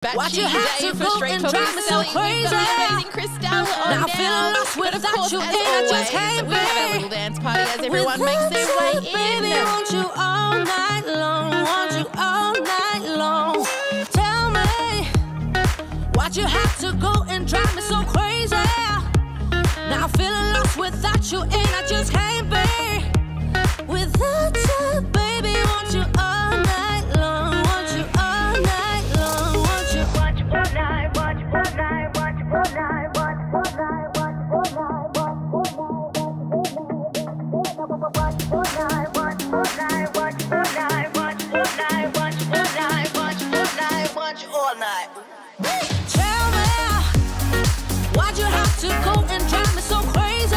What you have to go and drive me so crazy. We've got amazing Crystelle on now. now. Feeling lost without you, as and I just always, can't we have our little dance party as everyone makes their way in. Baby, want you all night long, want you all night long. Tell me what you have to go and drive me so crazy. Now feeling lost without you, and I just can't be without you, baby. Want you all night long, want you all night long, want you all night, want you all night, want you all night, want you all night, want you all night, want you all night, want you all night, want you all night, want you all night, want you all night, want you all night, want you all night. Tell me why'd you have to go and drive me so crazy?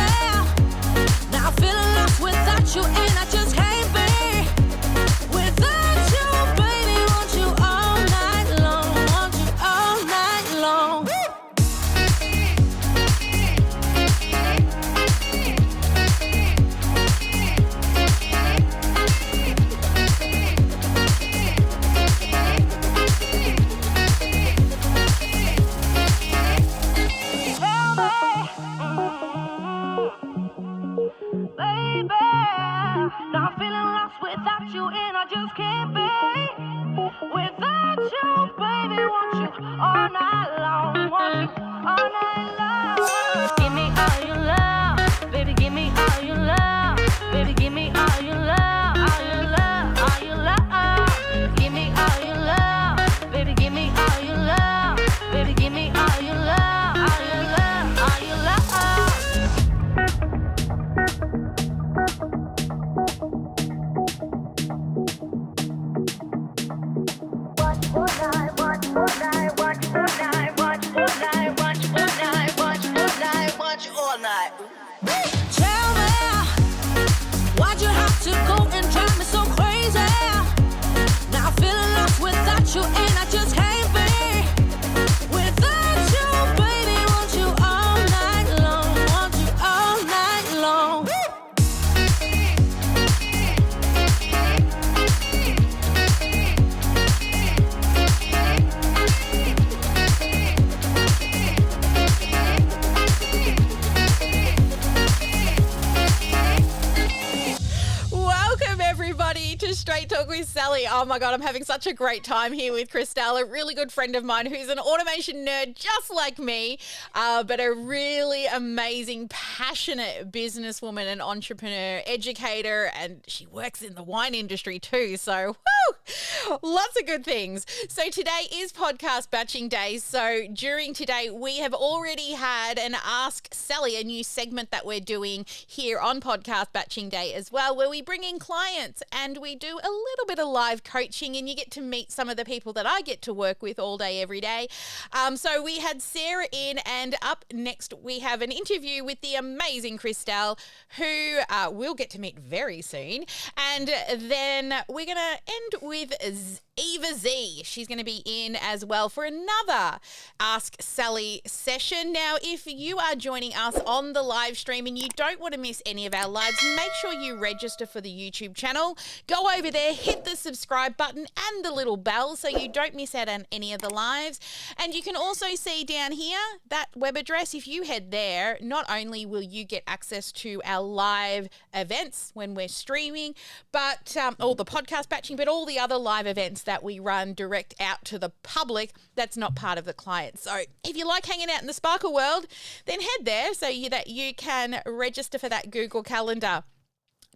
Now I'm feeling lost without you, and I just can't be without you, baby. Want you all night long, want you all night long. Baby, now I'm feeling lost without you, and I just can't be without you, baby. Want you all night long, want you all night long. Give me all your love, baby. Give me all your love, baby. Give me all your love, all your love, all your love. Give me all your love, baby. Give me all your love, baby. Give me all your love, all your love, all your love. Tell me, why'd you have to go and drive me so crazy? Now I'm feeling lost without you, and I just can't be without you, baby. Want you all night long, want you all night long. Welcome, everybody, to Straight Talk with Sally. Oh, my God, I'm having such a great time here with Crystelle, a really good friend of mine who's an automation nerd just like me, but a really amazing, passionate businesswoman and entrepreneur, educator, and she works in the wine industry too. So, woo, lots of good things. So today is podcast batching day. So during today, we have already had an Ask Sally, a new segment that we're doing here on podcast batching day as well, where we bring in clients and we do a little bit of live coaching, and you get to meet some of the people that I get to work with all day, every day. So we had Sarah in, and up next we have an interview with the amazing Crystelle, who we'll get to meet very soon. And then we're going to end with Eva Z. She's going to be in as well for another Ask Sally session. Now, if you are joining us on the live stream and you don't want to miss any of our lives, make sure you register for the YouTube channel. Go over there, hit the subscribe button and the little bell so you don't miss out on any of the lives. And you can also see down here that web address. If you head there, not only will you get access to our live events when we're streaming, but all the podcast batching, but all the other live events that we run direct out to the public that's not part of the client. So if you like hanging out in the Sparkle world, then head there so that you can register for that Google Calendar.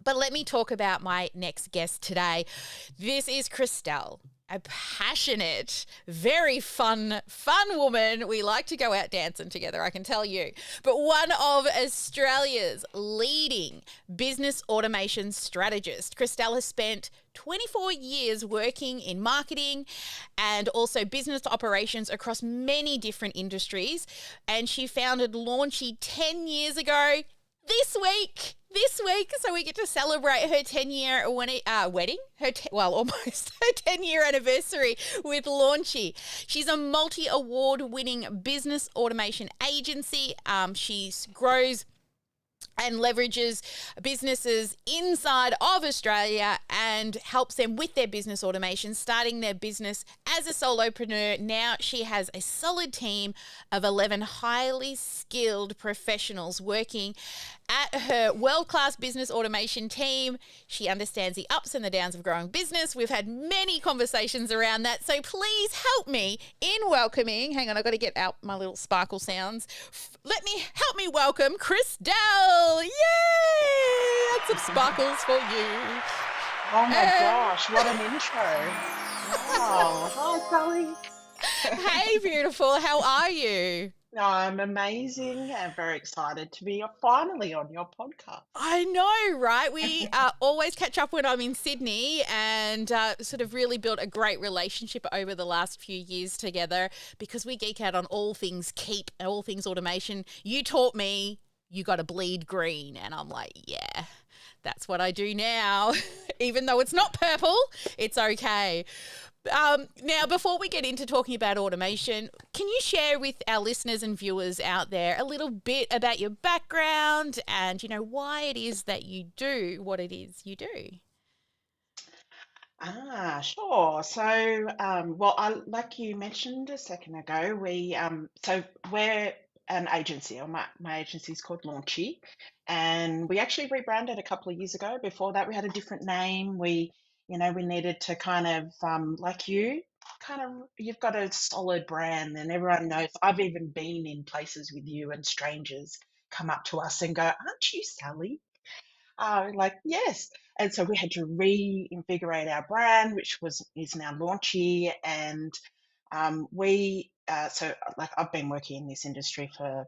But let me talk about my next guest today. This is Crystelle, a passionate, very fun woman. We like to go out dancing together, I can tell you. But one of Australia's leading business automation strategists. Crystelle has spent 24 years working in marketing and also business operations across many different industries. And she founded Launchy 10 years ago. This week, so we get to celebrate her 10-year almost her 10-year anniversary with Launchy. She's a multi-award winning business automation agency. She grows and leverages businesses inside of Australia and helps them with their business automation, starting their business as a solopreneur. Now she has a solid team of 11 highly skilled professionals working at her world-class business automation team. She understands the ups and the downs of growing business. We've had many conversations around that. So please help me in welcoming, hang on, I've got to get out my little sparkle sounds. Help me welcome Crystelle. Yay! And some sparkles for you. Oh my gosh, what an intro. Wow. Hi, Sally. Hey, beautiful. How are you? I'm amazing and very excited to be finally on your podcast. I know, right? We always catch up when I'm in Sydney and sort of really built a great relationship over the last few years together because we geek out on all things keep, all things automation. You taught me you got to bleed green, and I'm like, yeah, that's what I do now. Even though it's not purple, it's okay. Now, before we get into talking about automation, can you share with our listeners and viewers out there a little bit about your background and, why it is that you do what it is you do? Sure. So, like you mentioned a second ago, we're an agency, or my agency is called Launchy, and we actually rebranded a couple of years ago. Before that, we had a different name. We needed to kind of, you've got a solid brand, and everyone knows. I've even been in places with you, and strangers come up to us and go, "Aren't you Sally?" Like, yes. And so we had to reinvigorate our brand, which is now Launchy. And I've been working in this industry for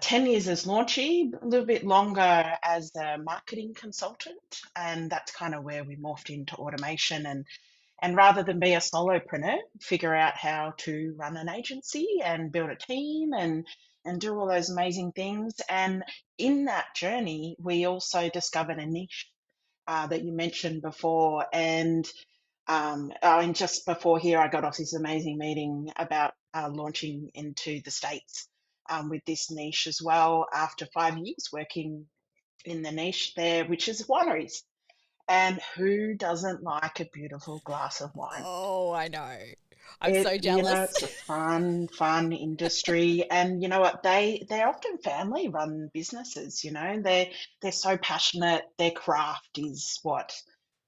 10 years as Launchy, a little bit longer as a marketing consultant. And that's kind of where we morphed into automation. And rather than be a solopreneur, figure out how to run an agency and build a team and do all those amazing things. And in that journey, we also discovered a niche that you mentioned before. And just before here, I got off this amazing meeting about launching into the States with this niche as well after 5 years working in the niche there, which is wineries. And who doesn't like a beautiful glass of wine? Oh, I know. I'm so jealous. It's a fun industry. And you know what? They're often family-run businesses, They're so passionate. Their craft is what,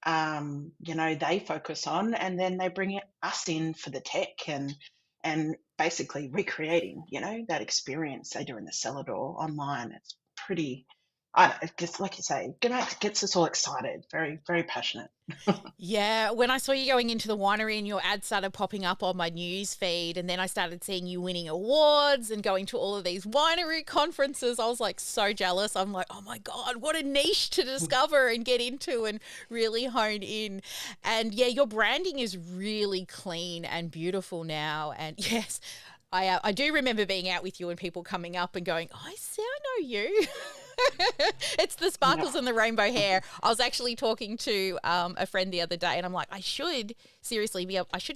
they focus on, and then they bring us in for the tech and basically recreating, that experience they do in the cellar door online. It's pretty, I don't know, just like you say, gets us all excited, very, very passionate. Yeah, when I saw you going into the winery and your ad started popping up on my news feed, and then I started seeing you winning awards and going to all of these winery conferences, I was like so jealous. I'm like, oh my God, what a niche to discover and get into and really hone in. And yeah, your branding is really clean and beautiful now. And yes, I do remember being out with you and people coming up and going, I know you. It's the sparkles and the rainbow hair. I was actually talking to a friend the other day, and I'm like, I should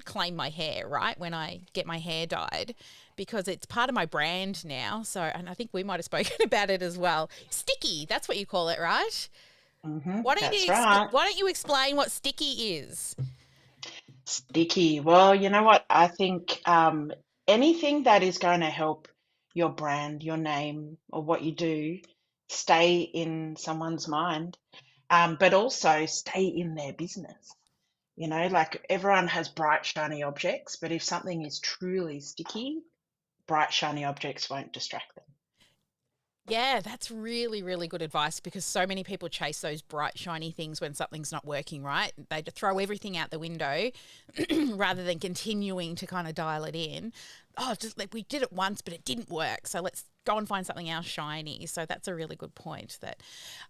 claim my hair, right, when I get my hair dyed, because it's part of my brand now. So, and I think we might have spoken about it as well. Sticky, that's what you call it, right? Mm-hmm, Why don't you explain what sticky is? Sticky. Well, you know what? I think anything that is going to help your brand, your name, or what you do stay in someone's mind, but also stay in their business. Like everyone has bright, shiny objects, but if something is truly sticky, bright, shiny objects won't distract them. Yeah, that's really, really good advice, because so many people chase those bright, shiny things when something's not working, right? They throw everything out the window rather than continuing to kind of dial it in. Oh, just like we did it once, but it didn't work. So let's go and find something else shiny. So that's a really good point.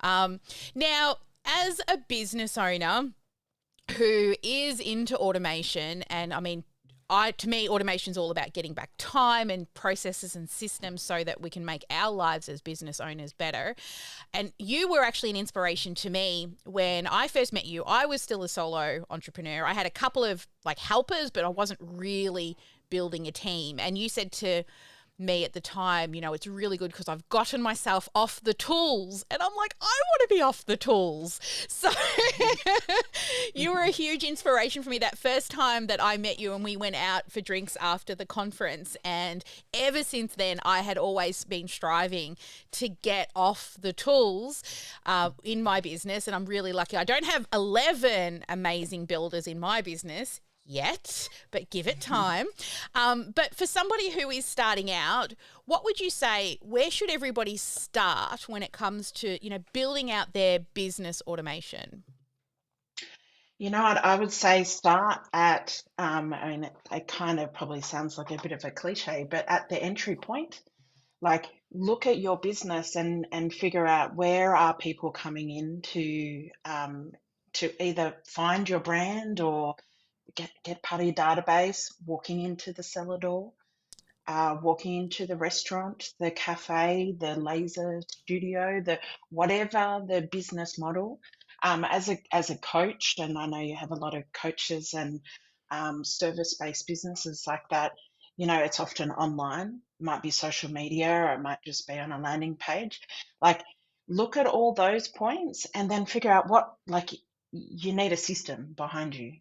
Now, as a business owner who is into automation, and I mean, to me, automation is all about getting back time and processes and systems so that we can make our lives as business owners better. And you were actually an inspiration to me when I first met you. I was still a solo entrepreneur. I had a couple of helpers, but I wasn't really building a team. And you said to me at the time, it's really good because I've gotten myself off the tools. And I'm like, I want to be off the tools. So you were a huge inspiration for me that first time that I met you and we went out for drinks after the conference. And ever since then, I had always been striving to get off the tools in my business. And I'm really lucky. I don't have 11 amazing builders in my business yet, but give it time. But for somebody who is starting out, what would you say, where should everybody start when it comes to, building out their business automation? You know what? I would say start at, I mean, it kind of probably sounds like a bit of a cliche, but at the entry point, like look at your business and figure out where are people coming in to either find your brand or get part of your database, walking into the cellar door, walking into the restaurant, the cafe, the laser studio, the whatever the business model. As a coach, and I know you have a lot of coaches and service-based businesses like that. It's often online. It might be social media, or it might just be on a landing page. Like, look at all those points, and then figure out what you need a system behind you,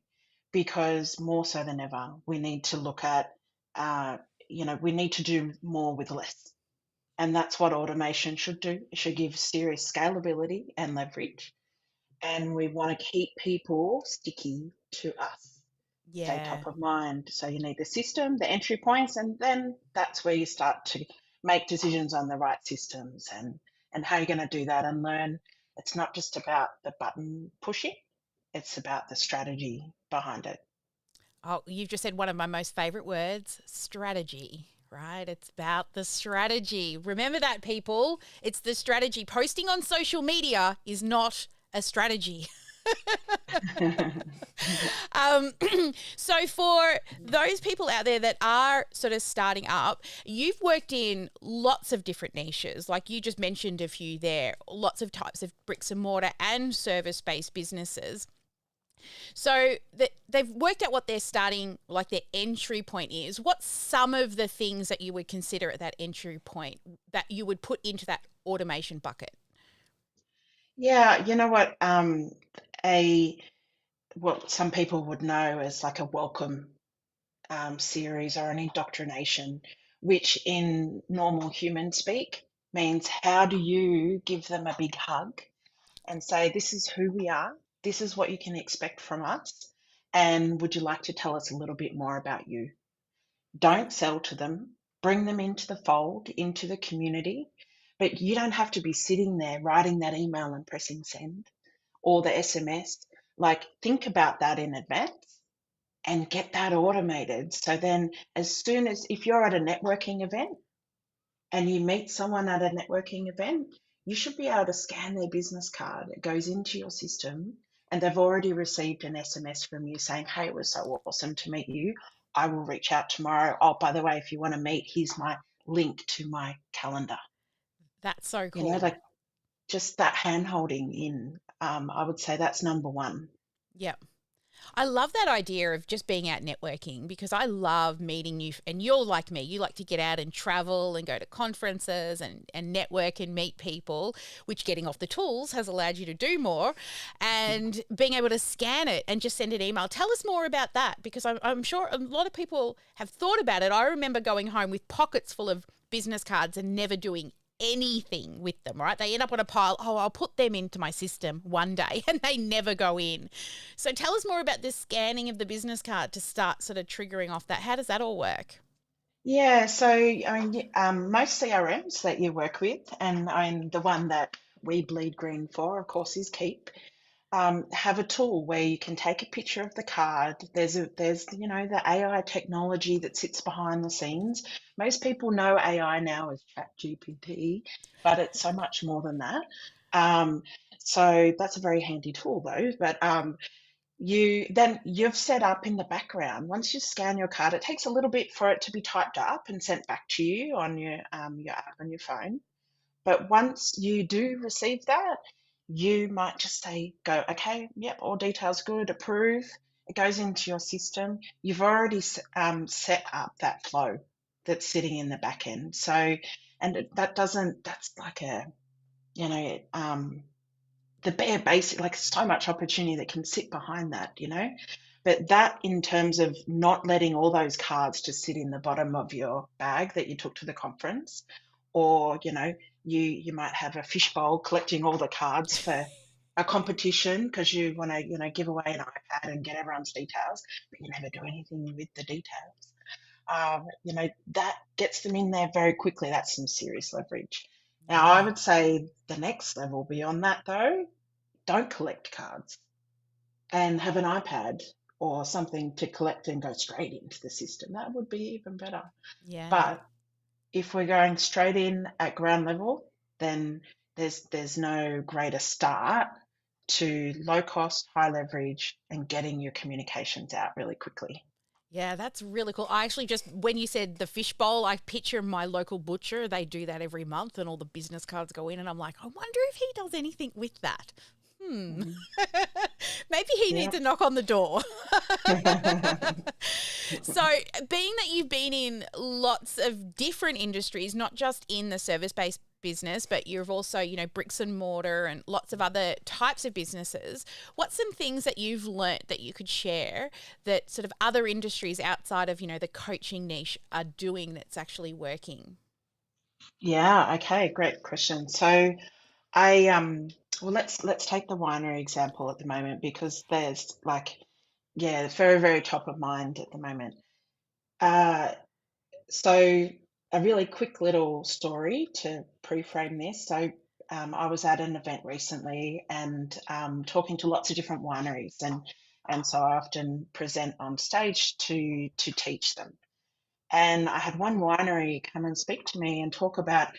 because more so than ever, we need to look at uh, we need to do more with less. And that's what automation should do. It should give serious scalability and leverage. And we want to keep people sticky to us, stay Yeah. top of mind. So you need the system, the entry points, and then that's where you start to make decisions on the right systems and how you're going to do that and learn. It's not just about the button pushing, it's about the strategy behind it. Oh, you've just said one of my most favorite words, strategy, right? It's about the strategy. Remember that, people. It's the strategy. Posting on social media is not a strategy. Um, so for those people out there that are sort of starting up, you've worked in lots of different niches. Like you just mentioned a few there, lots of types of bricks and mortar and service-based businesses. So they've worked out what their starting, like their entry point is. What's some of the things that you would consider at that entry point that you would put into that automation bucket? Yeah, you know what? A What some people would know as like a welcome series or an indoctrination, which in normal human speak means how do you give them a big hug and say, this is who we are, this is what you can expect from us, and would you like to tell us a little bit more about you? Yeah. Don't sell to them, bring them into the fold, into the community, but you don't have to be sitting there writing that email and pressing send or the SMS. Like, think about that in advance and get that automated. So then, as soon as if you're at a networking event and you meet someone at a networking event, you should be able to scan their business card. It goes into your system and they've already received an SMS from you saying, hey, it was so awesome to meet you. I will reach out tomorrow. Oh, by the way, if you want to meet, here's my link to my calendar. That's so Like cool. just that hand holding in, I would say that's number one. Yep. I love that idea of just being out networking because I love meeting you. And you're like me, you like to get out and travel and go to conferences and network and meet people, which getting off the tools has allowed you to do more. And being able to scan it and just send an email. Tell us more about that because I'm sure a lot of people have thought about it. I remember going home with pockets full of business cards and never doing anything with them, right? They end up on a pile. Oh, I'll put them into my system one day and they never go in. So tell us more about this scanning of the business card to start sort of triggering off that. How does that all work? Yeah, so I mean, most CRMs that you work with, and the one that we bleed green for, of course, is Keep, have a tool where you can take a picture of the card. There's the AI technology that sits behind the scenes. Most people know AI now as ChatGPT, but it's so much more than that. Um, so that's a very handy tool though. But you've set up in the background. Once you scan your card, it takes a little bit for it to be typed up and sent back to you on your app on your phone. But once you do receive that, you might just say, go, okay, yep, all details good, approve. It goes into your system. You've already set up that flow. that's sitting in the back end. So, and that doesn't, that's like a, you know, the bare basic, like so much opportunity that can sit behind that, you know. But that, in terms of not letting all those cards just sit in the bottom of your bag that you took to the conference, or, you know, you might have a fishbowl collecting all the cards for a competition because you want to, you know, give away an iPad and get everyone's details, but you never do anything with the details. You know, that gets them in there very quickly. That's some serious leverage. Now, I Yeah. would say the next level beyond that, though, don't collect cards and have an iPad or something to collect and go straight into the system. That would be even better. Yeah. But if we're going straight in at ground level, then there's no greater start to low cost, high leverage, and getting your communications out really quickly. Yeah, that's really cool. I actually just, when you said the fishbowl, I picture my local butcher. They do that every month and all the business cards go in. And I'm like, I wonder if he does anything with that. Mhm. Maybe he Yeah. needs a knock on the door. So, being that you've been in lots of different industries, not just in the service-based business, but you've also, bricks and mortar and lots of other types of businesses, what's some things that you've learnt that you could share that sort of other industries outside of, the coaching niche are doing that's actually working? Yeah, okay, great question. So I well, let's take the winery example at the moment because there's like, yeah, very, very top of mind at the moment. Uh, so a really quick little story to pre-frame this. So I was at an event recently and talking to lots of different wineries, and so I often present on stage to teach them. And I had one winery come and speak to me and talk about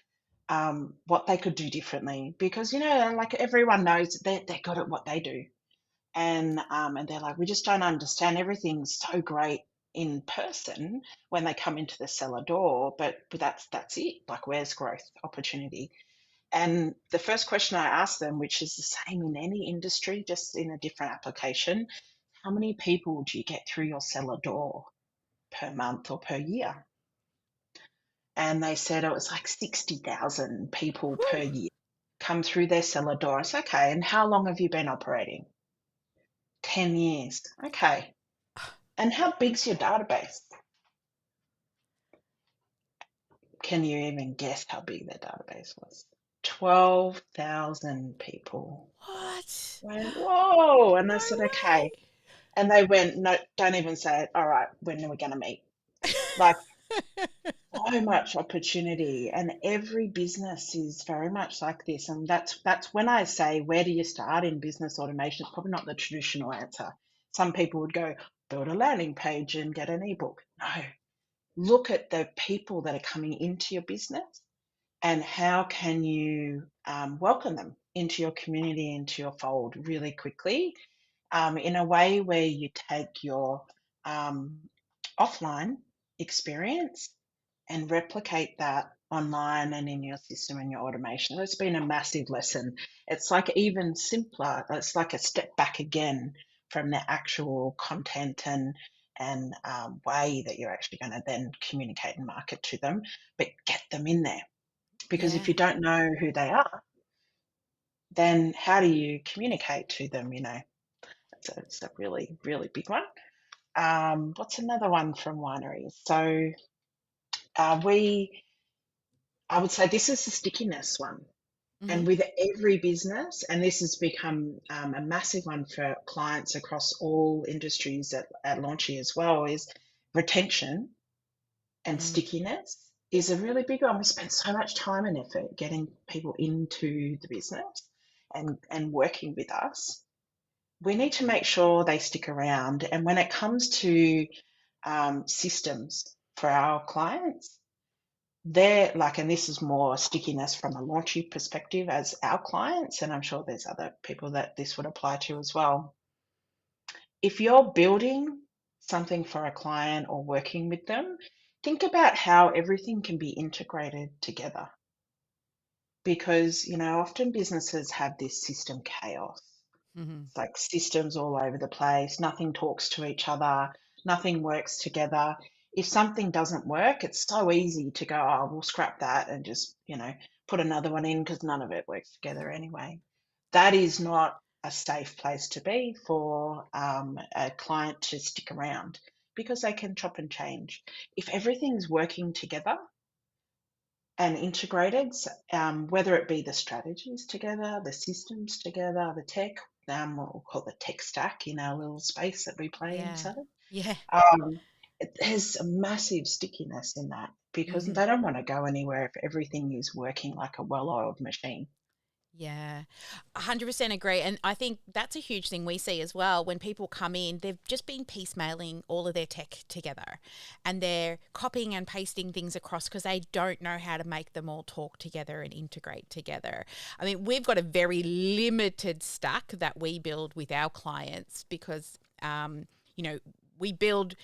what they could do differently because, you know, like everyone knows they're good at what they do, and they're like, we just don't understand. Everything's so great in person when they come into the cellar door, but that's it. Like, where's growth opportunity? And the first question I asked them, which is the same in any industry, just in a different application, how many people do you get through your cellar door per month or per year? And they said it was like 60,000 people per Whew. year come through their cellar door. It's okay. And how long have you been operating? 10 years. Okay. And how big's your database? Can you even guess how big their database was? 12,000 people. What? Went, whoa. And I No said, okay. way. And they went, no, don't even say it. All right, when are we going to meet? Like, so much opportunity, and every business is very much like this. And that's when I say, where do you start in business automation? It's probably not the traditional answer. Some people would go, build a landing page and get an ebook. No, look at the people that are coming into your business and how can you welcome them into your community, into your fold really quickly, in a way where you take your um, offline experience and replicate that online and in your system and your automation. It's been a massive lesson. It's like even simpler. It's like a step back again from the actual content and way that you're actually going to then communicate and market to them, but get them in there. Because if Yeah. you don't know who they are, then how do you communicate to them? You know, it's a really, really big one. What's another one from wineries? So we I would say this is the stickiness one. Hmm. And with every business, and this has become a massive one for clients across all industries at Launchy as well, is retention and Mm. stickiness is a really big one. We spend so much time and effort getting people into the business and working with us. We need to make sure they stick around. And when it comes to systems for our clients, they're like, and this is more stickiness from a launchy perspective as our clients, and I'm sure there's other people that this would apply to as well. If you're building something for a client or working with them, think about how everything can be integrated together. Because, you know, often businesses have this system chaos. Hmm. It's like systems all over the place, nothing talks to each other, nothing works together. if something doesn't work, it's so easy to go, oh, we'll scrap that and just, put another one in because none of it works together anyway. That is not a safe place to be for a client to stick around because they can chop and change. If everything's working together and integrated, whether it be the strategies together, the systems together, the tech, what we'll call the tech stack in our little space that we play Yeah. inside. Yeah. Um, there's a massive stickiness in that because Mhm. they don't want to go anywhere if everything is working like a well-oiled machine. Yeah, 100% agree. And I think that's a huge thing we see as well. When people come in, they've just been piecemealing all of their tech together and they're copying and pasting things across because they don't know how to make them all talk together and integrate together. I mean, we've got a very limited stack that we build with our clients because, you know, we build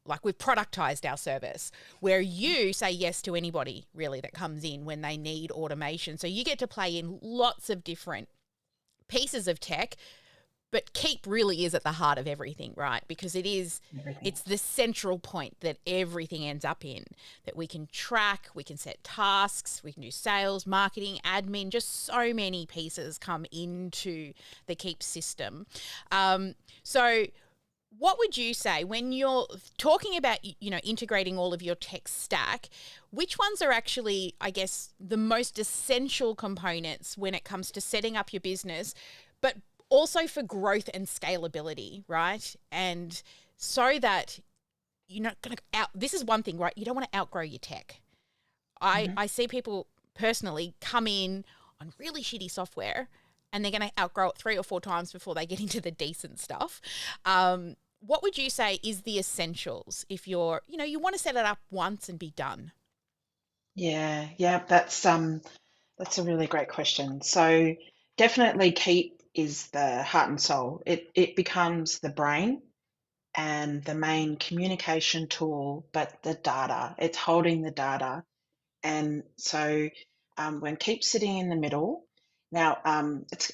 like we've productized our service where you say yes to anybody really that comes in when they need automation. So you get to play in lots of different pieces of tech, but Keep really is at the heart of everything, right? Because Everything. it's the central point that everything ends up in, that we can track, we can set tasks, we can do sales, marketing, admin, just so many pieces come into the Keep system. So what would you say when you're talking about, integrating all of your tech stack? Which ones are actually, I guess, the most essential components when it comes to setting up your business, but also for growth and scalability, right? And so that you're not going to this is one thing, right? You don't want to outgrow your tech. Hmm. I see people personally come in on really shitty software and they're going to outgrow it 3 or 4 times before they get into the decent stuff. What would you say is the essentials if you want to set it up once and be done? Yeah, that's a really great question. So definitely Keep is the heart and soul. It becomes the brain and the main communication tool, but the data, it's holding the data. And so when Keep's sitting in the middle, now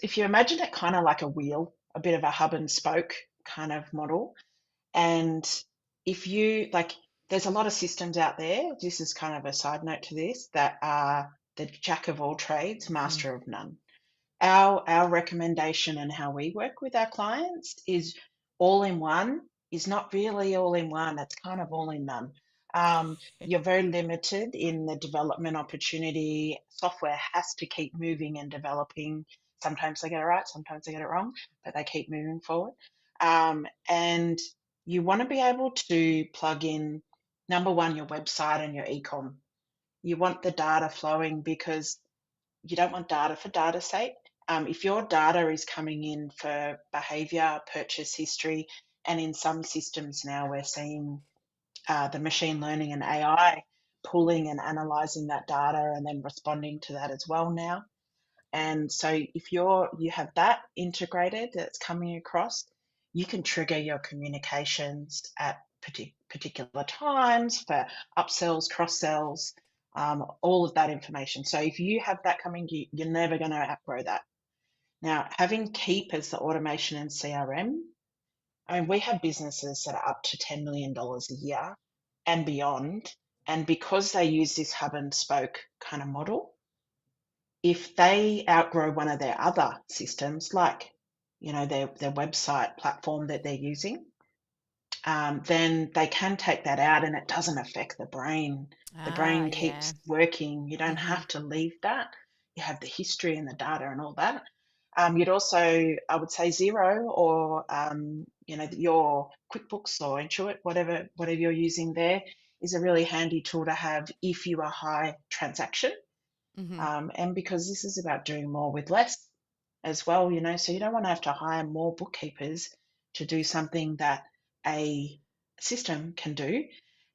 if you imagine it kind of like a wheel, a bit of a hub and spoke kind of model. And if you like, there's a lot of systems out there. This is kind of a side note to this that are the jack of all trades, Mm-hmm. master of none. Our recommendation and how we work with our clients is all in one is not really all in one. It's kind of all in none. You're very limited in the development opportunity. Software has to keep moving and developing. Sometimes they get it right, sometimes they get it wrong, but they keep moving forward. And you want to be able to plug in, number one, your website and your ecom. You want the data flowing because you don't want data for data's sake. If your data is coming in for behavior, purchase history, and in some systems now we're seeing the machine learning and AI pulling and analyzing that data and then responding to that as well now. And so if you have that integrated that's coming across, you can trigger your communications at particular times for upsells, cross sells, all of that information. So if you have that coming, you're never going to outgrow that. Now, having Keep as the automation and CRM, I mean, we have businesses that are up to $10 million a year and beyond. And because they use this hub and spoke kind of model, if they outgrow one of their other systems, like their website platform that they're using, then they can take that out and it doesn't affect the brain. The Ah, brain yeah. keeps working. You don't Mm-hmm. have to leave that. You have the history and the data and all that. You'd also, I would say, Zero or your QuickBooks or Intuit, whatever you're using there, is a really handy tool to have if you are high transaction. Mm-hmm. And because this is about doing more with less as well, so you don't want to have to hire more bookkeepers to do something that a system can do.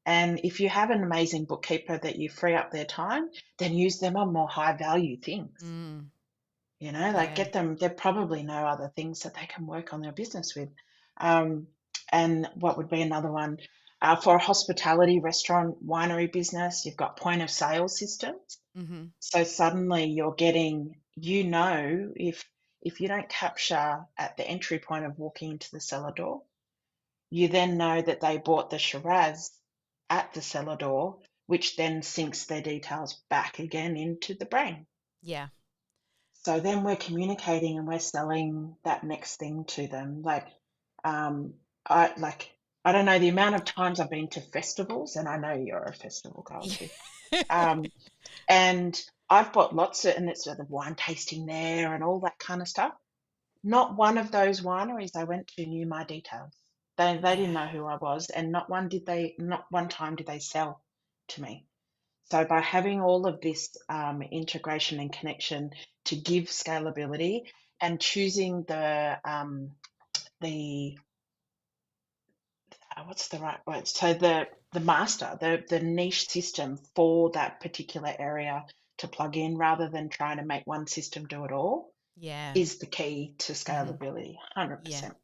And if you have an amazing bookkeeper that you free up their time, then use them on more high value things. Mm, Like yeah. get them, they probably know other things that they can work on their business with. Um, and what would be another one? For a hospitality, restaurant, winery business, you've got point of sale systems. Mm-hmm. So suddenly you're getting, if you don't capture at the entry point of walking into the cellar door, you then know that they bought the Shiraz at the seller door, which then syncs their details back again into the brain. Yeah. So then we're communicating and we're selling that next thing to them. Um, I don't know the amount of times I've been to festivals, and I know you're a festival girl Yeah. too. Um, and I've bought lots of, and it's the wine tasting there and all that kind of stuff. Not one of those wineries I went to knew my details. They didn't Yeah. know who I was, and not one time did they sell to me. So by having all of this integration and connection to give scalability and choosing the what's the right word? So the master, the niche system for that particular area to plug in rather than trying to make one system do it all Yeah. is the key to Hmm. scalability, Yeah. 100%.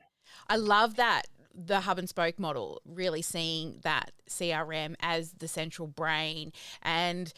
I love that, the hub and spoke model, really seeing that CRM as the central brain. And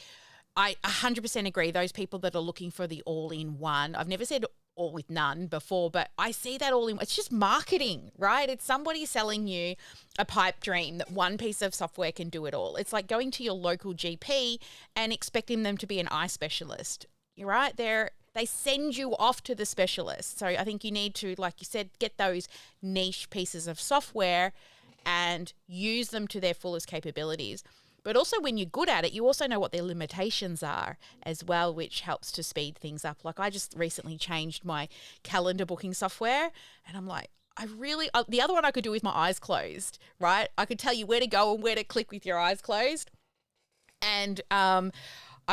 I 100% agree. Those people that are looking for the all in one, I've never said all with none before, but I see that all in, it's just marketing, right? It's somebody selling you a pipe dream that one piece of software can do it all. It's like going to your local GP and expecting them to be an eye specialist. You're right. They send you off to the specialist. So I think you need to, like you said, get those niche pieces of software and use them to their fullest capabilities. But also, when you're good at it, you also know what their limitations are as well, which helps to speed things up. Like, I just recently changed my calendar booking software, and I'm like, the other one I could do with my eyes closed, right? I could tell you where to go and where to click with your eyes closed. And I'm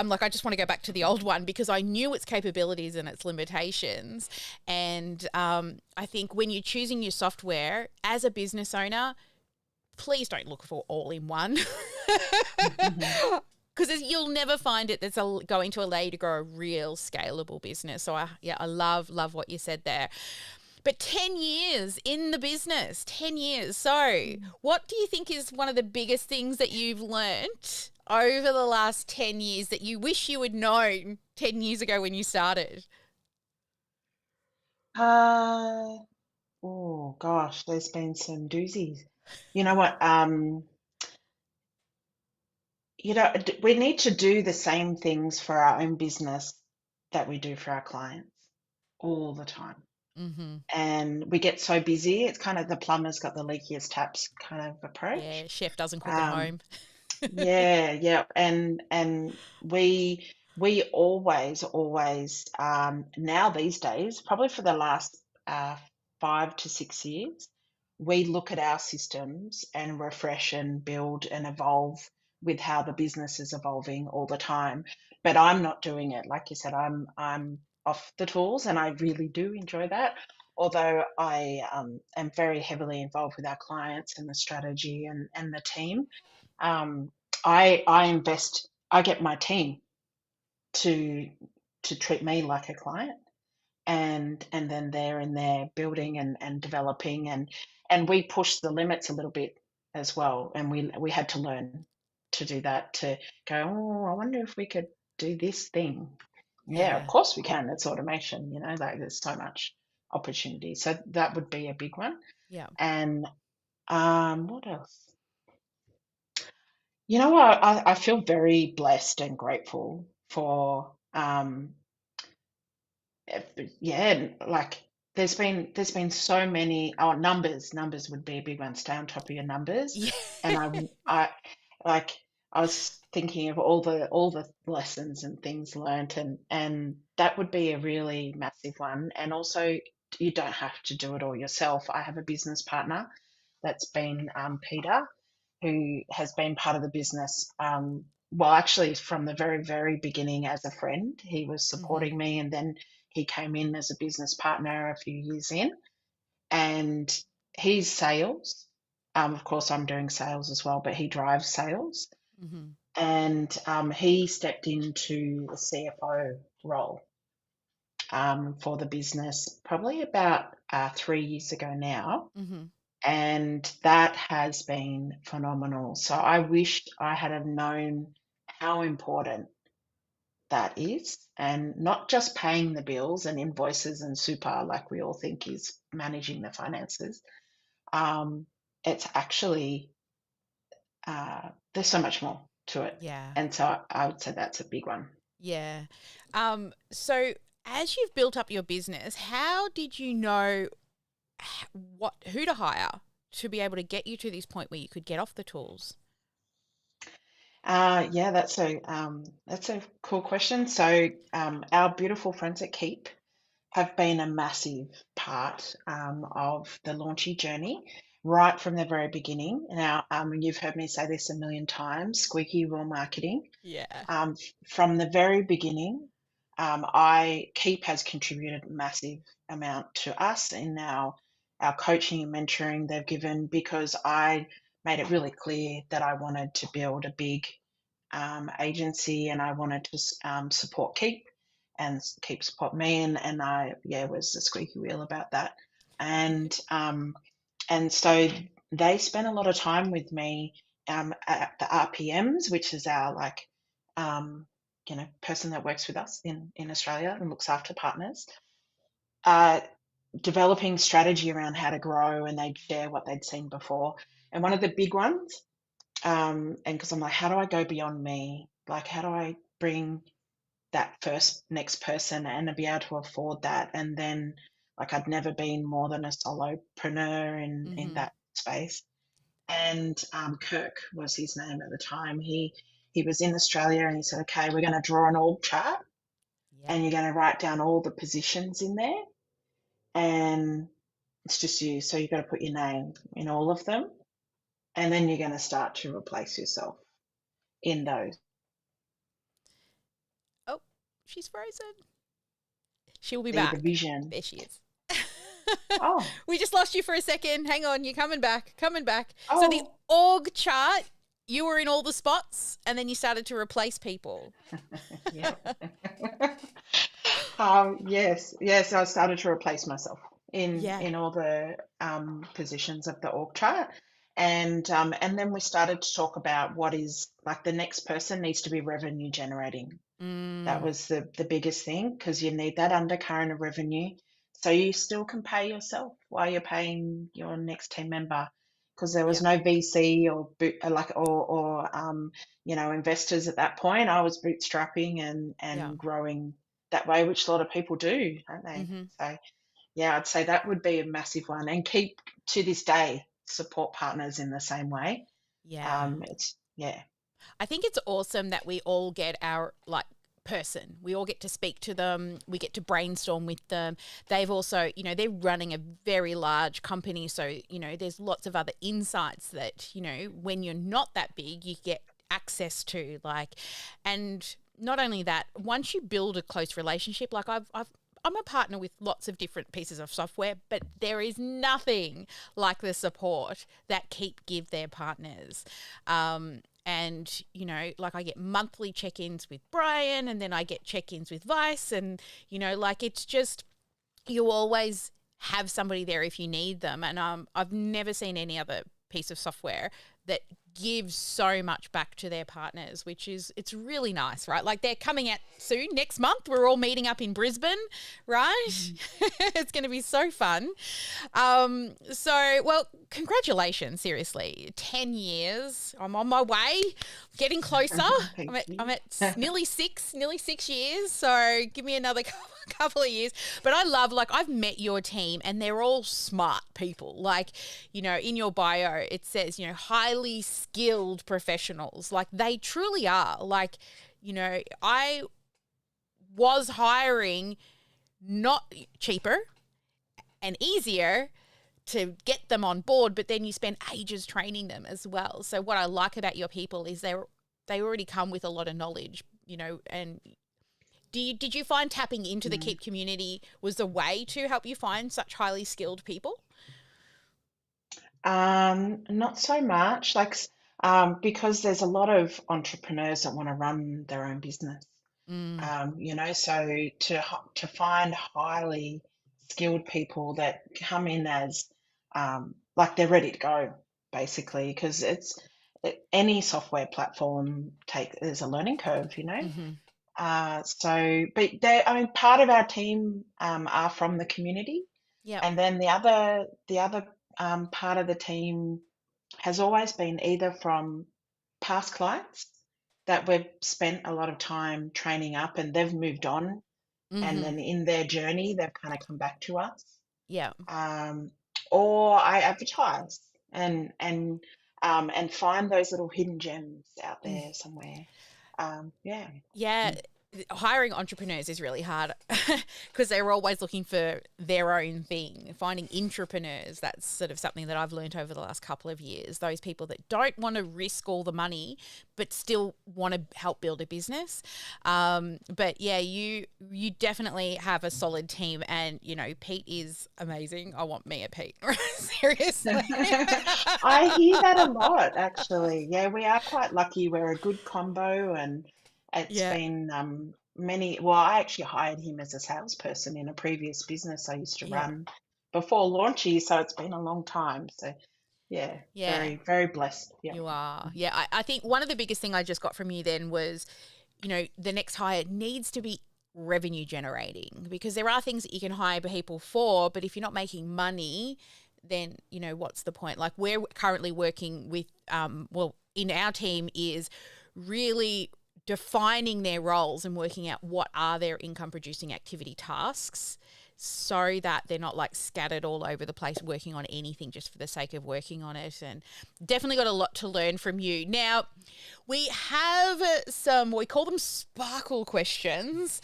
like, I just want to go back to the old one because I knew its capabilities and its limitations. And I think when you're choosing your software as a business owner, please don't look for all in one Mhm. because you'll never find it that's going to allow you to grow a real scalable business. So I love what you said there. But 10 years in the business, 10 years. So what do you think is one of the biggest things that you've learnt over the last 10 years that you wish you had known 10 years ago when you started? Uh, oh gosh, there's been some doozies. You know what? We need to do the same things for our own business that we do for our clients all the time. Mm-hmm. And we get so busy. It's kind of the plumber's got the leakiest taps kind of approach. Yeah, chef doesn't cook at Um, home. yeah, yeah, and we always now these days, probably for the last 5 to 6 years, we look at our systems and refresh and build and evolve with how the business is evolving all the time. But I'm not doing it. Like you said, I'm off the tools, and I really do enjoy that. Although I am very heavily involved with our clients and the strategy and the team. um, I invest. I get my team to treat me like a client, and then they're in there building and developing, and we push the limits a little bit as well. And we had to learn to do that, to go, oh, I wonder if we could do this thing. Yeah, of Yeah. course we can. It's automation, like there's so much opportunity. So that would be a big one. Yeah. And what else? You know what? I feel very blessed and grateful for yeah, like there's been so many. Oh, numbers would be a big one. Stay on top of your numbers. Yeah. And I like I was thinking of all the lessons and things learnt, and that would be a really massive one. And also, you don't have to do it all yourself. I have a business partner that's been Peter, who has been part of the business. Well, actually, from the very, very beginning as a friend, he was Mm-hmm. supporting me, and then he came in as a business partner a few years in, and he's sales. Of course, I'm doing sales as well, but he drives sales, Mm-hmm. and he stepped into the CFO role for the business probably about 3 years ago now, Mm-hmm. and that has been phenomenal. So I wished I had have known how important that is, and not just paying the bills and invoices and super like we all think is managing the finances. It's actually there's so much more to it. Yeah. And so I would say that's a big one. Yeah. So as you've built up your business, how did you know who to hire to be able to get you to this point where you could get off the tools? Yeah, that's a cool question. So our beautiful friends at Keep have been a massive part of the Launchy journey right from the very beginning. Now, you've heard me say this a million times, squeaky wheel marketing. Yeah. From the very beginning, I Keep has contributed a massive amount to us in our coaching and mentoring they've given, because I made it really clear that I wanted to build a big agency, and I wanted to support Keep and Keep support me, and I was the squeaky wheel about that, and so they spent a lot of time with me at the RPMs, which is our um, person that works with us in Australia and looks after partners, uh, developing strategy around how to grow, and they'd share what they'd seen before. And one of the big ones, and because I'm like, how do I go beyond me? Like, how do I bring that first next person and be able to afford that? And then, like, I'd never been more than a solopreneur in Mm-hmm. that space. And Kirk was his name at the time. He was in Australia, and he said, okay, we're going to draw an org chart, Yeah. and you're going to write down all the positions in there, and it's just you. So you've got to put your name in all of them, and then you're going to start to replace yourself in those. Oh, she's frozen. She'll be The back. vision. There she is. Oh, We just lost you for a second. Hang on, you're coming back. Coming back. So the oh, org chart, you were in all the spots and then you started to replace people. yeah. Yes, yes. I started to replace myself Yeah. in all the positions of the org chart, and then we started to talk about what is like the next person needs to be revenue generating. That Mm, was the biggest thing, because you need that undercurrent of revenue, so you still can pay yourself while you're paying your next team member, because there was yeah. no VC or investors at that point. I was bootstrapping Yeah. and growing that way, which a lot of people do, don't they? Mm-hmm. So yeah, I'd say that would be a massive one, and Keep to this day support partners in the same way. Yeah. It's yeah. I think it's awesome that we all get our like person. We all get to speak to them. We get to brainstorm with them. They've also, they're running a very large company. So, there's lots of other insights that, when you're not that big, you get access to and not only that, once you build a close relationship, like I'm a partner with lots of different pieces of software, but there is nothing like the support that Keep give their partners. And, like I get monthly check ins with Brian, and then I get check ins with Vice. And, it's just, you always have somebody there if you need them. And I've never seen any other piece of software that gives so much back to their partners, which is, it's really nice, right? Like they're coming out soon next month. We're all meeting up in Brisbane, right? It's going to be so fun. Well, congratulations, seriously. 10 years. I'm on my way, getting closer. Thank you. I'm at nearly 6 years. So give me another couple of years. But I love, like, I've met your team and they're all smart people. Like, in your bio, it says, highly skilled professionals. Like, they truly are. Like, I was hiring not cheaper and easier to get them on board, but then you spend ages training them as well. So what I like about your people is they already come with a lot of knowledge, and did you find tapping into the Mm. Keep community was a way to help you find such highly skilled people? Not so much, because there's a lot of entrepreneurs that want to run their own business. Mm, So to find highly skilled people that come in as like they're ready to go, basically, because any software platform there's a learning curve. mm-hmm. But I mean, part of our team are from the community, Yep. and then the other part of the team has always been either from past clients that we've spent a lot of time training up, and they've moved on, and Mm-hmm. then in their journey, they've kind of come back to us. Yeah. Um, or I advertise and find those little hidden gems out there somewhere. Yeah. Yeah, hiring entrepreneurs is really hard because they're always looking for their own thing. Finding intrapreneurs, that's sort of something that I've learned over the last couple of years. Those people that don't want to risk all the money but still want to help build a business. But yeah, you definitely have a solid team, and you know Pete is amazing. I want me a Pete, seriously. I hear that a lot, actually. Yeah, we are quite lucky. We're a good combo, and it's Yeah, been many. Well, I actually hired him as a salesperson in a previous business I used to yeah, run before launchy, so it's been a long time. So, yeah, yeah. very, very blessed. Yeah. You are. Yeah. I think one of the biggest thing I just got from you then was, you know, the next hire needs to be revenue generating, because there are things that you can hire people for, but if you're not making money, then, you know, what's the point? Like we're currently working with, well, in our team is really defining their roles and working out what are their income producing activity tasks, so that they're not like scattered all over the place working on anything just for the sake of working on it. And definitely got a lot to learn from you. Now, we have some, we call them sparkle questions,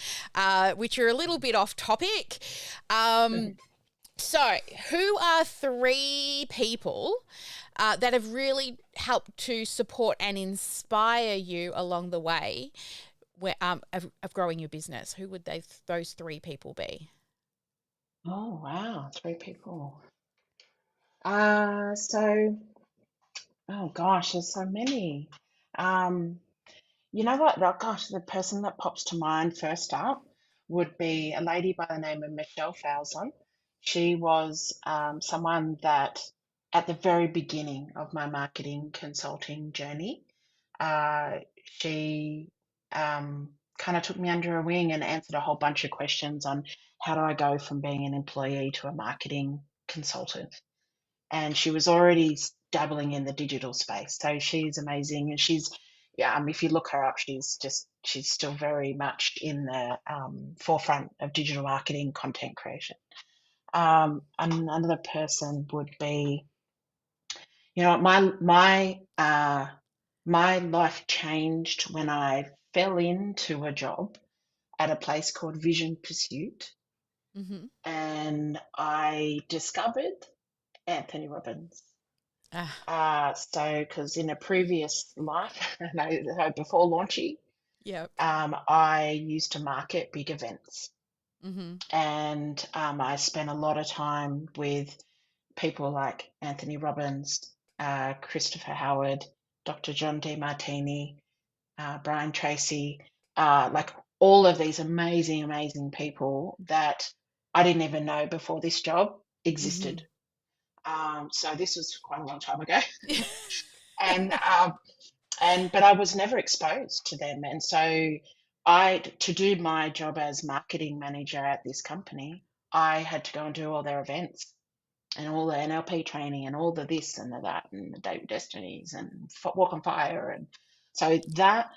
which are a little bit off topic. So, who are three people that have really helped to support and inspire you along the way of growing your business? Who would those three people be? Oh, wow, three people. So, oh gosh, there's so many. Um, You know what? Oh, gosh, the person that pops to mind first up would be a lady by the name of Michelle Falzon. She was someone that, at the very beginning of my marketing consulting journey, she kind of took me under her wing and answered a whole bunch of questions on how do I go from being an employee to a marketing consultant. And she was already dabbling in the digital space. So she's amazing, and she's yeah. If you look her up, she's still very much in the forefront of digital marketing, content creation. Another person would be, you know, my life changed when I fell into a job at a place called Vision Pursuit, Mm-hmm. and I discovered Anthony Robbins. Ah, Because in a previous life, no, so before launchy, yep. I used to market big events, Mm-hmm. and I spent a lot of time with people like Anthony Robbins, Christopher Howard, Dr. John Demartini, Brian Tracy, like all of these amazing, amazing people that I didn't even know before this job Mm-hmm. existed. So this was quite a long time ago, and but I was never exposed to them. And so to do my job as marketing manager at this company, I had to go and do all their events and all the NLP training and all the this and the that and the David Destinies and Walk on Fire. And so that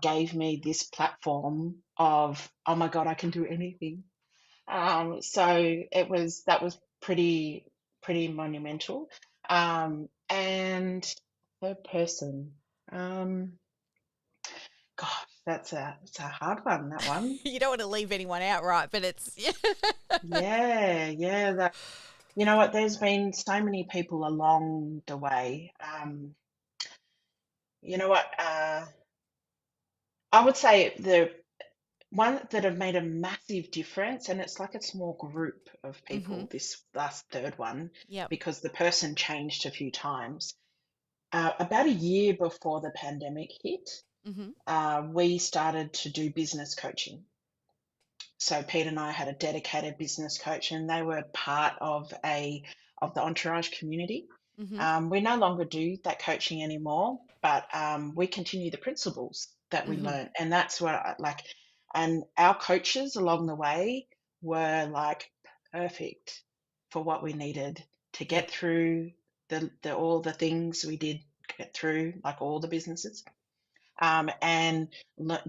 gave me this platform of, oh my God, I can do anything. So that was pretty monumental. And third person. Um, Gosh, it's a hard one, that one. You don't want to leave anyone out, right? But it's Yeah, yeah. You know what? There's been so many people along the way. You know what? I would say the one that have made a massive difference, and it's like a small group of mm-hmm. people, this last third one, Yep. because the person changed a few times. About a year before the pandemic hit, Mm-hmm. we started to do business coaching. So Pete and I had a dedicated business coach, and they were part of the Entourage community. Mm-hmm. We no longer do that coaching anymore, but we continue the principles that we Mm-hmm. learned, and that's what and our coaches along the way were like perfect for what we needed to Yep. get through the all the things we did get through, like all the businesses, and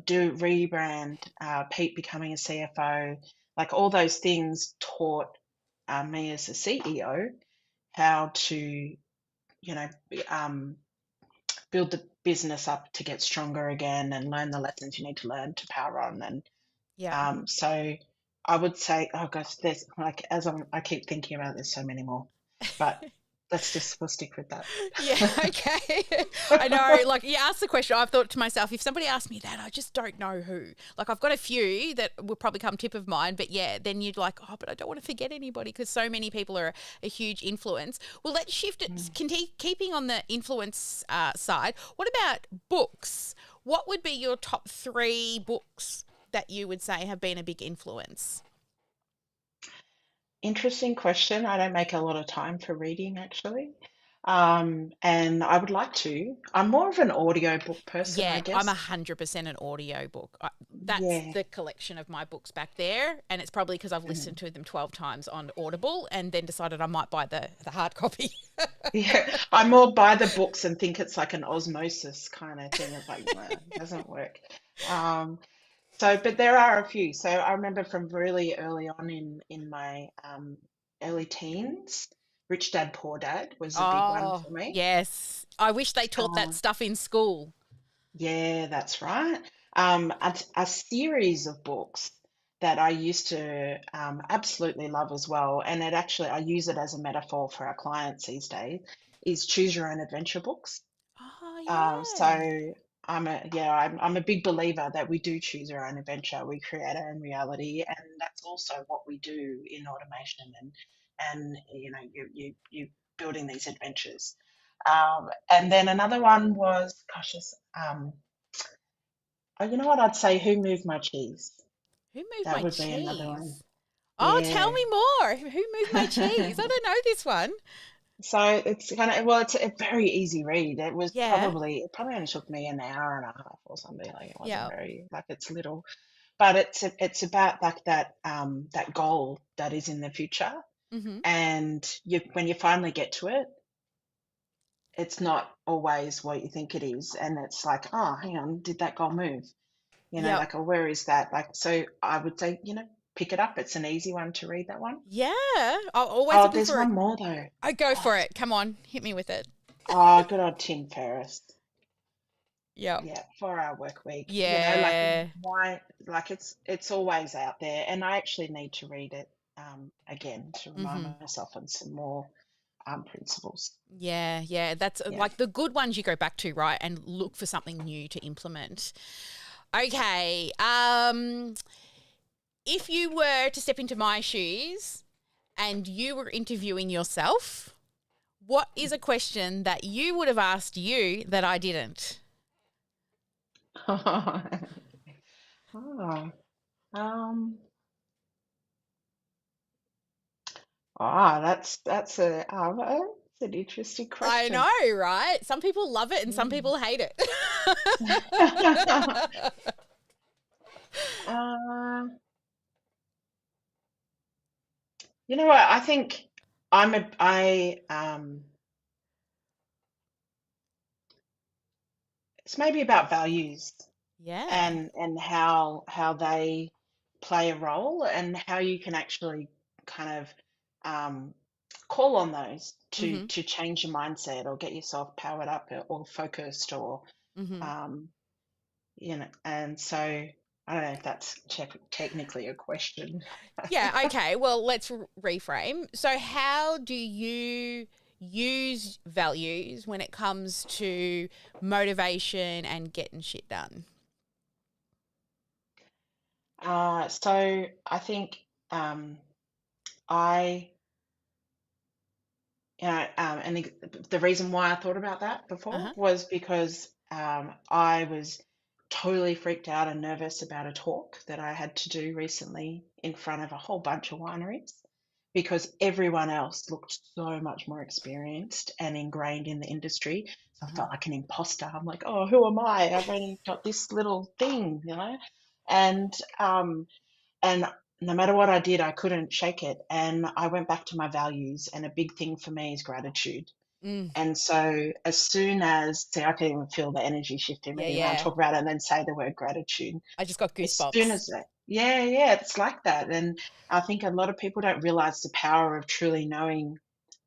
do rebrand, Pete becoming a CFO, like all those things taught me as a CEO how to, um, build the business up to get stronger again and learn the lessons you need to learn to power on. And Yeah. so I would say, oh gosh, there's like, I keep thinking about, there's so many more, but we'll stick with that. Yeah, okay. I know, like you asked the question, I've thought to myself, if somebody asked me that, I just don't know who. Like I've got a few that will probably come tip of mind, but yeah, then you'd like, oh, but I don't want to forget anybody because so many people are a huge influence. Well, let's shift it, keeping on the influence side. What about books? What would be your top 3 books that you would say have been a big influence? Interesting question. I don't make a lot of time for reading actually. And I would like to. I'm more of an audiobook person, I Yeah, I'm guess. 100% an audio book. That's Yeah. the collection of my books back there, and it's probably because I've listened to them 12 times on Audible and then decided I might buy the hard copy. Yeah. I more buy the books and think it's like an osmosis kind of thing. It's like, well, it doesn't work. Um, but there are a few. So I remember from really early on in my early teens, Rich Dad Poor Dad was a big one Oh, for me. yes. I wish they taught that Uh, stuff in school. yeah, that's right. A series of books that I used to absolutely love as well, and I use it as a metaphor for our clients these days, is choose your own adventure books. Oh, So yeah. I'm a big believer that we do choose our own adventure. We create our own reality, and that's also what we do in automation. And you building these adventures. And then another one was, gosh, oh, you know what I'd say? Who moved my cheese? Who moved That my would be another one. cheese? Oh, tell Yeah. me more. Who moved my cheese? I don't know this one. So it's kind of, well, it's a very easy read. Yeah. It probably only took me an hour and a half or something. Like it wasn't Yeah. very, like it's little, but it's about like that goal that is in the future. Mm-hmm. And when you finally get to it, it's not always what you think it is. And it's like, oh, hang on, did that goal move? Yep. Like, oh, where is that? Like, so I would say, pick it up. It's an easy one to read, that one. Yeah. I'm always Oh, looking there's for it. one more though. I go Oh, for it. Come on. Hit me with it. good old Tim Ferriss. Yep. Yeah, 4 Hour Work Week. Like Yeah. why? Like it's always out there, and I actually need to read it again to remind Mm-hmm. myself on some more principles. Yeah, yeah. That's Yeah. like the good ones you go back to, right? And look for something new to implement. Okay. If you were to step into my shoes and you were interviewing yourself, what is a question that you would have asked you that I didn't? Oh, um, that's an interesting I question. know, right? Some people love it and some Mm. people hate it. Uh, you know what? I think I'm a I it's maybe about values Yeah. and how they play a role and how you can actually kind of um, call on those Mhm. to change your mindset or get yourself powered up or focused or Mhm. um, and so I don't know if that's technically a question. Yeah, okay. Well, let's reframe. So how do you use values when it comes to motivation and getting shit done? So I think I and the reason why I thought about that before Uh-huh. was because I was totally freaked out and nervous about a talk that I had to do recently in front of a whole bunch of wineries because everyone else looked so much more experienced and ingrained in the industry. So I Uh-huh. felt like an imposter. I'm like, oh, who am I? I've only got this little thing. And and no matter what I did, I couldn't shake it. And I went back to my values. And a big thing for me is gratitude. Mm. And so as soon as, see, I can even feel the energy shift in Yeah, me when I yeah. talk about it and then say the word gratitude. I just got As soon goosebumps. as that, yeah, yeah, it's like that. And I think a lot of people don't realize the power of truly knowing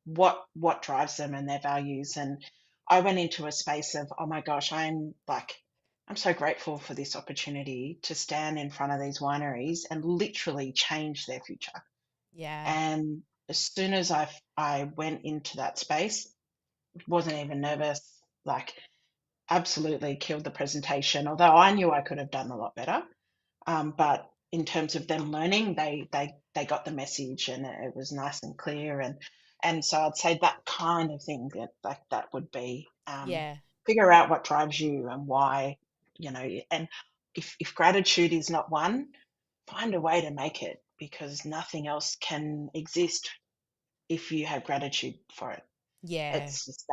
what drives them and their values. And I went into a space of, oh my gosh, I'm so grateful for this opportunity to stand in front of these wineries and literally change their future. Yeah. And as soon as I went into that space, wasn't even nervous, like absolutely killed the presentation, although I knew I could have done a lot better. But in terms of them learning, they got the message, and it was nice and clear. And so I'd say that kind of thing, that like that would be, Yeah. figure out what drives you and why, and if gratitude is not one, find a way to make it, because nothing else can exist if you have gratitude for it. Yeah. It's just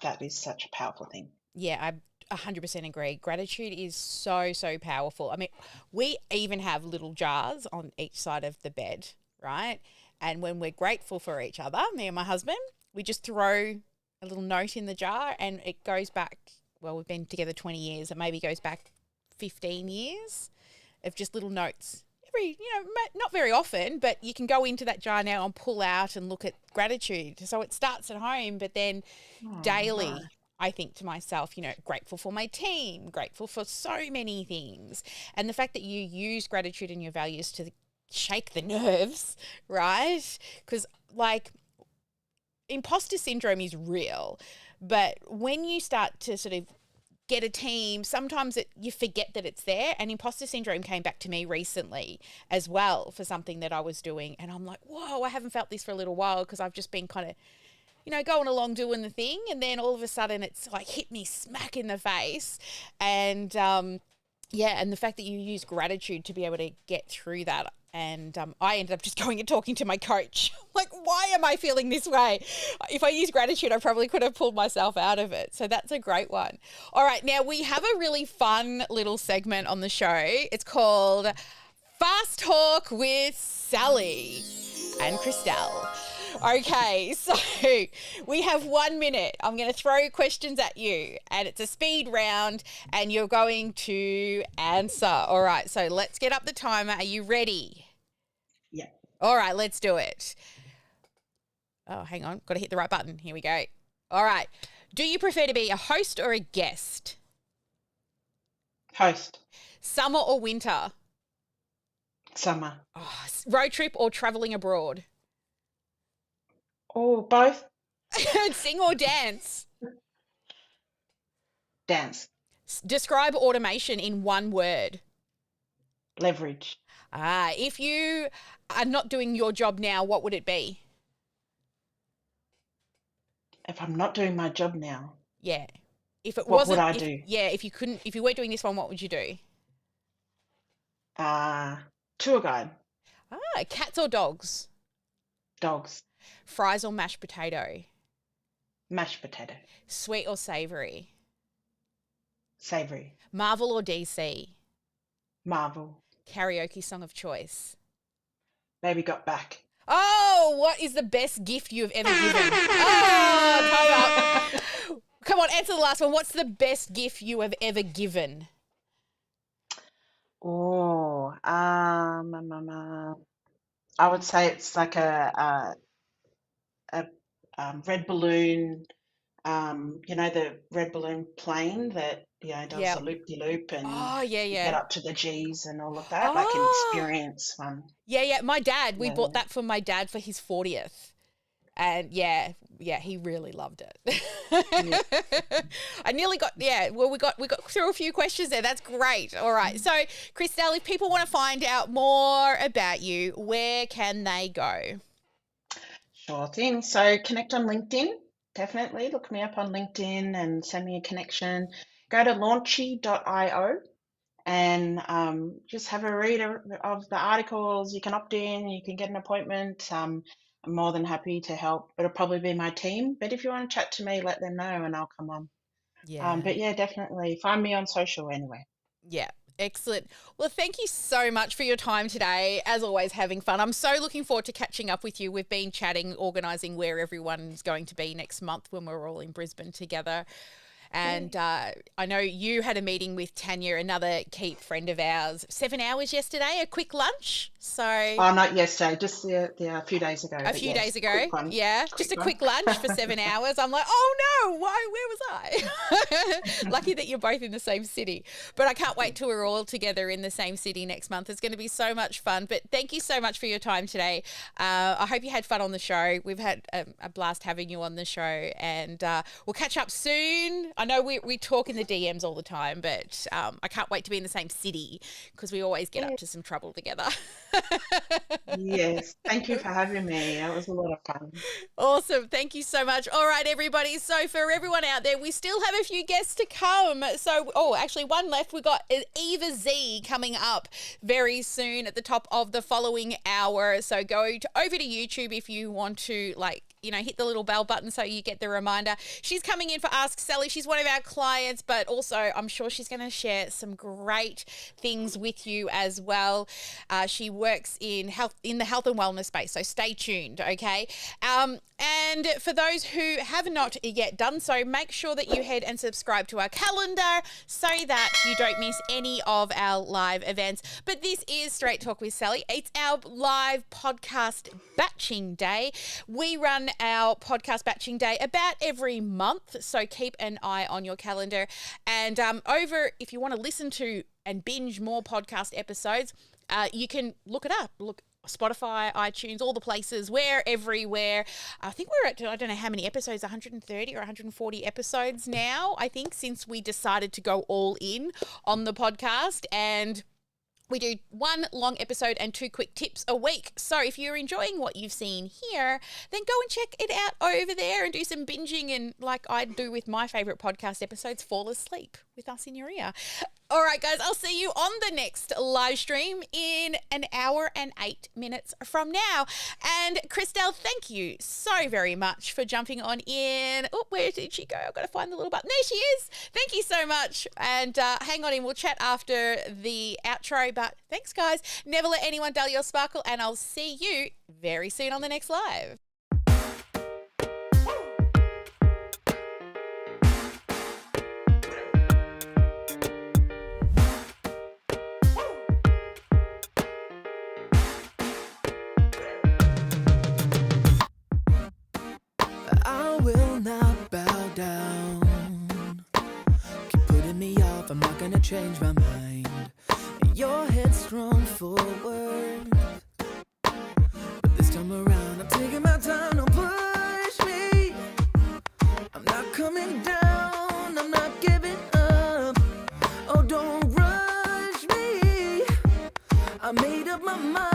that is such a powerful thing. Yeah, I 100% agree. Gratitude is so, so powerful. I mean, we even have little jars on each side of the bed, right? And when we're grateful for each other, me and my husband, we just throw a little note in the jar, and it goes back, well, we've been together 20 years. It maybe goes back 15 years of just little notes. Not very often, but you can go into that jar now and pull out and look at gratitude. So it starts at home, but then Oh, daily, nice. I think to myself, grateful for my team, grateful for so many things. And the fact that you use gratitude and your values to shake the nerves, right? Because, like, imposter syndrome is real. But when you start to sort of get a team, sometimes you forget that it's there. And imposter syndrome came back to me recently as well for something that I was doing. And I'm like, whoa, I haven't felt this for a little while, because I've just been kind of going along doing the thing, and then all of a sudden it's like hit me smack in the face. And yeah, and the fact that you use gratitude to be able to get through that. And I ended up just going and talking to my coach. Like, why am I feeling this way? If I use gratitude, I probably could have pulled myself out of it. So that's a great one. All right, now we have a really fun little segment on the show. It's called Fast Talk with Sally and Crystelle. Okay, so we have 1 minute. I'm going to throw questions at you, and it's a speed round, and you're going to answer. All right, so let's get up the timer. Are you ready? Yeah. All right, let's do it. Oh, hang on. Got to hit the right button. Here we go. All right. Do you prefer to be a host or a guest? Host. Summer or winter? Summer. Oh, road trip or traveling abroad? Oh, both. Sing or dance? Dance. Describe automation in one word. Leverage. If you are not doing your job now, what would it be? If I'm not doing my job now, Yeah. If it what would wasn't, I do? if you weren't doing this one, what would you do? Uh, Tour guide. Cats or dogs? Dogs. Fries or mashed potato? Mashed potato. Sweet or savory? Savory. Marvel or DC? Marvel. Karaoke song of choice? Baby got back. Oh, what is the best gift you have ever given? Oh, time up. Come on, answer the last one. What's the best gift you have ever given? Oh, I would say it's like a red balloon. The red balloon plane that does Yeah. a loop de loop, and Oh, yeah, you get yeah. up to the G's and all of that, like an Oh, experience one. yeah, yeah. My dad, we bought Yeah. that for my dad for his 40th. And yeah, he really loved it. Yeah. I nearly got, yeah, well, we got through a few questions there. That's great. All right. So, Crystelle, if people want to find out more about you, where can they go? Sure thing. So connect on LinkedIn. Definitely look me up on LinkedIn and send me a connection. Go to launchy.io and just have a read of the articles. You can opt in, you can get an appointment. I'm more than happy to help. It'll probably be my team, but if you want to chat to me, let them know and I'll come on. Yeah. But yeah, definitely find me on social anyway. Yeah. Excellent. Well, thank you so much for your time today. As always, having fun. I'm so looking forward to catching up with you. We've been chatting, organising where everyone's going to be next month when we're all in Brisbane together. And I know you had a meeting with Tanya, another Keep friend of ours, 7 hours yesterday, a quick lunch. So not yesterday, just a few days ago. a few days ago, quick one. yeah, just a quick lunch for 7 hours. I'm like, oh no, where was I? Lucky that you're both in the same city. But I can't wait till we're all together in the same city next month. It's going to be so much fun. But thank you so much for your time today. I hope you had fun on the show. We've had a blast having you on the show, and we'll catch up soon. I know we talk in the DMs all the time, but I can't wait to be in the same city because we always get up to some trouble together. Yes, thank you for having me. It was a lot of fun. Awesome. Thank you so much. All right, everybody. So for everyone out there, we still have a few guests to come. So, actually one left. We've got Eva Z coming up very soon at the top of the following hour. So go over to YouTube if you want to, hit the little bell button so you get the reminder. She's coming in for Ask Sally. She's one of our clients, but also I'm sure she's going to share some great things with you as well. She works in the health and wellness space, so stay tuned, okay? And for those who have not yet done so, make sure that you head and subscribe to our calendar so that you don't miss any of our live events. But this is Straight Talk with Sally. It's our live podcast batching day. We run our podcast batching day about every month, so keep an eye on your calendar. And if you want to listen to and binge more podcast episodes, you can look it up. Look Spotify, iTunes, all the places. We're everywhere. I think we're at, I don't know how many episodes, 130 or 140 episodes now, I think, since we decided to go all in on the podcast. And we do one long episode and 2 quick tips a week. So if you're enjoying what you've seen here, then go and check it out over there and do some binging and, like I do with my favourite podcast episodes, fall asleep with us in your ear. All right, guys, I'll see you on the next live stream in an hour and 8 minutes from now. And Crystelle, thank you so very much for jumping on in. Oh, where did she go? I've got to find the little button. There she is. Thank you so much. And hang on in. We'll chat after the outro. But thanks, guys. Never let anyone dull your sparkle. And I'll see you very soon on the next live. I will not bow down. Keep putting me off, I'm not gonna change my mind. You're headstrong forward, but this time around I'm taking my time. Don't push me, I'm not coming down, I'm not giving up. Oh, don't rush me, I made up my mind.